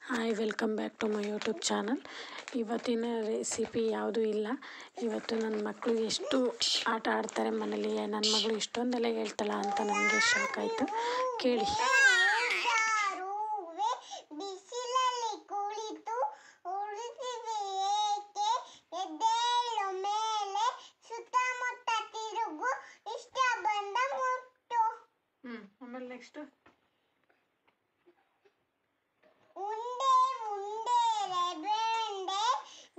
Hi, welcome back to my YouTube channel. ಇವತ್ತಿನ recipe ಯಾವುದೂ ಇಲ್ಲ. ಇವತ್ತು ನನ್ನ ಮಕ್ಕಳು ಎಷ್ಟು ಆಟ ಆಡ್ತಾರೆ ಮನೇಲಿ, ನನ್ನ ಮಗಳು ಇಷ್ಟೊಂದೆಲ್ಲ ಹೇಳ್ತಾಳ ಅಂತ ನನಗೆ ಶಾಕ್ ಆಯಿತು. ಕೇಳಿ. ಆಮೇಲೆ ನೆಕ್ಸ್ಟ್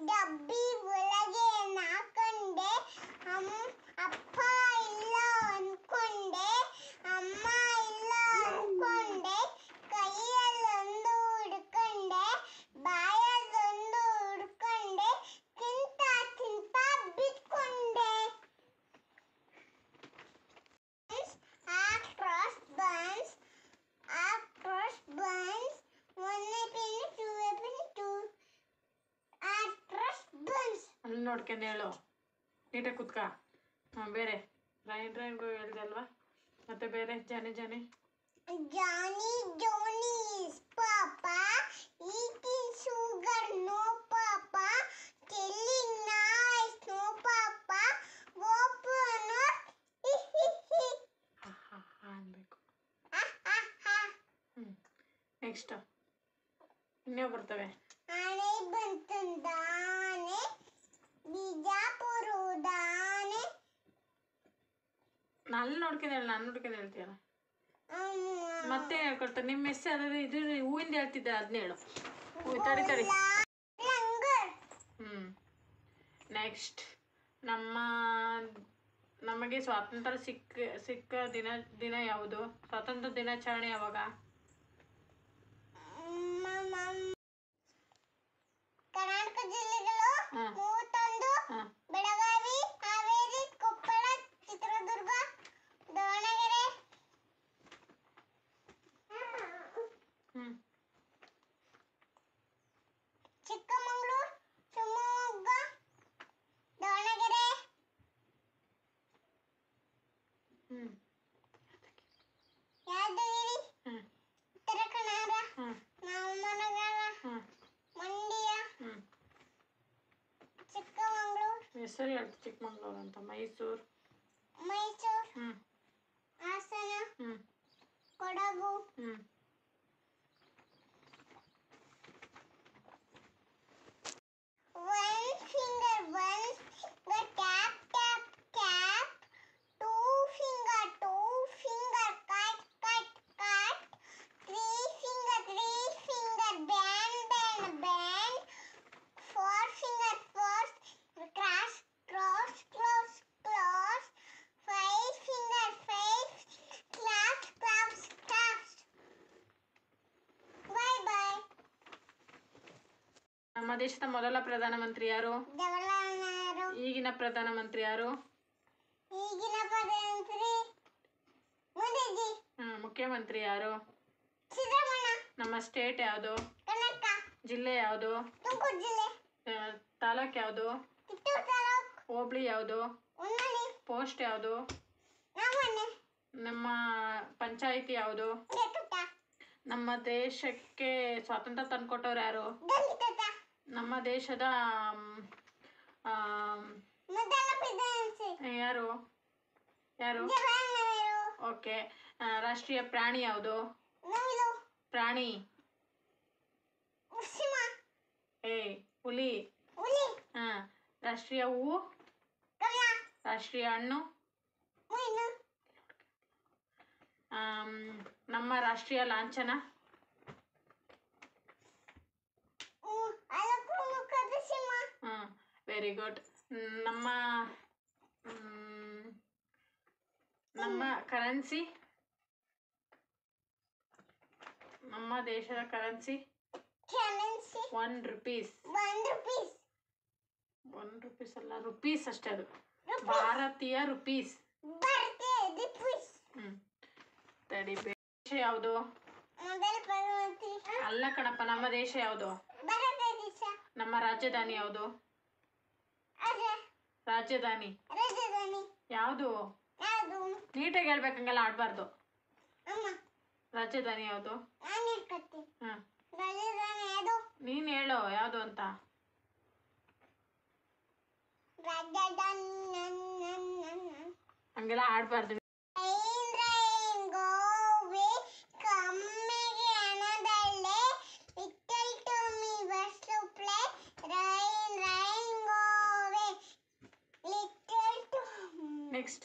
ಡಬ್ಬಿ ಒಳಗೆ ನಾಕೊಂಡೆ, ಅಪ್ಪ ಇಲ್ಲ ಅನ್ಕೊಂಡೆ, ಅಮ್ಮ ಇಲ್ಲ ಅನ್ಕೊಂಡೆ, ಕೈಯಲ್ಲೊಂದು ಹಿಡ್ಕೊಂಡೆ, ಬಾಯಲ್ಲೊಂದು ಹಿಡ್ಕೊಂಡೆ, ತಿಂತ ತಿಂತ ಬಿಟ್ಕೊಂಡೆ. ಅಲ್ಲಿ ನೋಡ್ಕೊಂಡು ಹೇಳು, ನೀಟಾಗಿ ಕುತ್ಕ. ಬೇರೆ ರೈನ್ಗೂ ಹೇಳಿದೆ ಅಲ್ವಾ, ಮತ್ತೆ ಬೇರೆ ಜಾನಿ Johnny is Papa, eating sugar no Papa, telling nice no Papa, open up ಅನ್ಬೇಕು. ನೆಕ್ಸ್ಟ್ ಇನ್ಯಾವ ಬರ್ತವೆ? ಆನೆ ಬಂತಂದಾನೆ, ಬಿಜಾಪುರದಾನೆ. ನಾನು ನೋಡ್ಕೊಂಡು ಹೇಳ್ತೀಯಲ್ಲ, ಮತ್ತೆ ಹೇಳ್ಕೊಡ್ತಾರೆ. ನಿಮ್ಮ ಮೆಸ್ಸೆ ಅದ ಇದು ಹೂವಿಂದ ಹೇಳ್ತಿದ್ದೆ, ಅದನ್ನ ಹೇಳು. ತಡಿ. ನೆಕ್ಸ್ಟ್ ನಮಗೆ ಸ್ವಾತಂತ್ರ್ಯ ಸಿಕ್ಕ ದಿನ ಯಾವುದು? ಸ್ವಾತಂತ್ರ್ಯ ದಿನಾಚರಣೆ ಯಾವಾಗ? ಕರ್ನಾಟಕ ಜಿಲ್ಲೆಗಳು 31: ಬೆಳಗಾವಿ, ಹಾವೇರಿ, ಕೊಪ್ಪಳ, ಚಿತ್ರದುರ್ಗ, ದಾವಣಗೆರೆ, ಚಿಕ್ಕಮಗಳೂರು, ಶಿವಮೊಗ್ಗ, ದಾವಣಗೆರೆ, ಯಾದಗಿರಿ, ಉತ್ತರ ಕನ್ನಡ, ನವಮನಗರ, ಮಂಡ್ಯ, ಚಿಕ್ಕಮಗಳೂರು. ಹೆಸರು ಹೇಳ್ತು ಚಿಕ್ಕಮಗಳೂರು ಅಂತ. Mysuru, Hassan, Kodagu, one finger tap tap tap, two finger cut, three finger bend, four finger cross, five finger claps. Bye bye. ನಮ್ಮ ದೇಶದ ಮೊದಲ ಪ್ರಧಾನಮಂತ್ರಿ ಯಾರು? ಜವಾಹರಲಾಲ್ ನೆಹರು. ಈಗಿನ ಪ್ರಧಾನಮಂತ್ರಿ ಯಾರು? ಈಗಿನ ಪ್ರಧಾನಮಂತ್ರಿ ಮೋದಿಜಿ. ಮುಖ್ಯಮಂತ್ರಿ ಯಾರು? ಸಿದ್ದರಾಮಯ್ಯ. ನಮ್ಮ ಸ್ಟೇಟ್ ಯಾವುದು? ಕರ್ನಾಟಕ. ಜಿಲ್ಲೆ ಯಾವುದು? ತುಮಕೂರು ಜಿಲ್ಲೆ. ತಾಲೂಕು ಯಾವುದು? ಕಿತ್ತೂರು ತಾಲೂಕು. ಹೋಬಳಿ ಯಾವುದು? ಹೊನ್ನಾಳಿ. ಪೋಸ್ಟ್ ಯಾವುದು? ನಮ್ಮನೆ. ನಮ್ಮ ಪಂಚಾಯಿತಿ ಯಾವುದು? ಜಯಕುಟ. ನಮ್ಮ ದೇಶಕ್ಕೆ ಸ್ವಾತಂತ್ರ್ಯ ತಂದುಕೊಟ್ಟವ್ರು ಯಾರು? ಗಂಗಿತಾತ. ನಮ್ಮ ದೇಶದ ಮೊದಲ ಪ್ರಧಾನಮಂತ್ರಿ ಯಾರು? ಜವಾಹರಲಾಲ್ ನೆಹರು. ಓಕೆ. ರಾಷ್ಟ್ರೀಯ ಪ್ರಾಣಿ ಯಾವುದು? ನವಿಲು. ಪ್ರಾಣಿ ಸಿಂಹ. ಹುಲಿ. ರಾಷ್ಟ್ರೀಯ ಹೂವು? ಕಮಲ. ರಾಷ್ಟ್ರೀಯ ಹಣ್ಣು? ಮೀನು. ನಮ್ಮ ರಾಷ್ಟ್ರೀಯ ಲಾಂಛನ? ಅಲಕು ಮುಖದ ಸಿಂಹ. Very good. ನಮ್ಮ ಕರೆನ್ಸಿ? ನಮ್ಮ ದೇಶದ ಕರೆನ್ಸಿ? $1. $1 ಅಲ್ಲ, ರುಪೀಸ್ ಅಷ್ಟೇ. ಅದು ಭಾರತೀಯ ರುಪೀಸ್. ತಡಿ. ದೇಶ ಯಾವುದು? ಅಲ್ಲ ಕಣಪ್ಪ, ನಮ್ಮ ದೇಶ ಯಾವುದು? ನಮ್ಮ ರಾಜಧಾನಿ ಯಾವುದು? ರಾಜಧಾನಿ ಯಾವುದು? ನೀಟಾಗಿ ಹೇಳ್ಬೇಕಂಗೆಲ್ಲ ಆಡಬಾರ್ದು. ರಾಜಧಾನಿ ಯಾವುದು? ರಾಜಧಾನಿ ಹೇಳು ಯಾವುದು ಅಂತ. ಹಂಗೆಲ್ಲ ಆಡಬಾರ್ದು. Next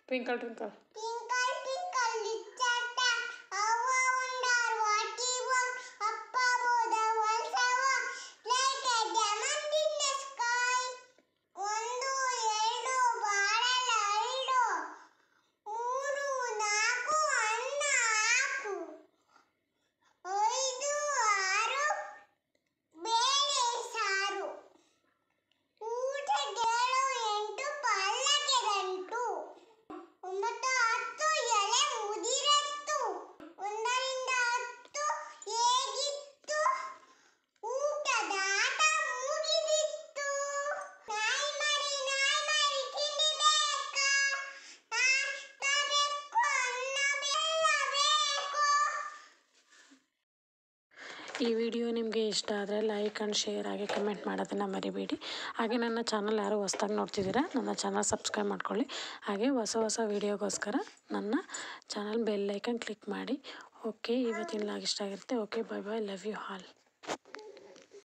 Twinkle, twinkle. Twinkle, twinkle, little star, how I wonder what he was. Up above the world tower, like a diamond in the sky. ಒಂದು ಎರಡು ಬಾಳೆಲ್ಲ ಐದು, ಮೂರು ನಾಲ್ಕು ಅನ್ನ ಹಾಕು, ಐದು ಆರು ಬೇಳೆ ಸಾರು, ಊಟಕ್ಕೇಳು ಎಂಟು ಪಲ್ಲಕ್ಕೆ ಗಂಟು, 9 10 ಎಲೆ ಮುದಿರತ್ತು, 1ರಿಂದ 10 ಹೇಗಿತ್ತು, ಊಟದ ಆಟ ಮುಗಿದಿತ್ತು. ನಾಯಿ ಮರಿ ತಿಂಡಿ ಬೇಕಾ, ನಾಷ್ಟ ಬೇಕು, ಅನ್ನ ಬೇಕು. ಈ ವಿಡಿಯೋ ನಿಮಗೆ ಇಷ್ಟ ಆದರೆ ಲೈಕ್ ಆ್ಯಂಡ್ ಶೇರ್ ಆಗಿ ಕಮೆಂಟ್ ಮಾಡೋದನ್ನು ಮರಿಬೇಡಿ. ಹಾಗೆ ನನ್ನ ಚಾನಲ್ ಯಾರು ಹೊಸ್ದಾಗಿ ನೋಡ್ತಿದ್ದೀರಾ ನನ್ನ ಚಾನಲ್ ಸಬ್ಸ್ಕ್ರೈಬ್ ಮಾಡ್ಕೊಳ್ಳಿ. ಹಾಗೆ ಹೊಸ ವೀಡಿಯೋಗೋಸ್ಕರ ನನ್ನ ಚಾನಲ್ ಬೆಲ್ ಐಕನ್ ಕ್ಲಿಕ್ ಮಾಡಿ. ಓಕೆ, ಇವತ್ತಿನ ಲಾಗ್ ಇಷ್ಟ ಆಗಿರುತ್ತೆ. Okay, bye bye, love you all.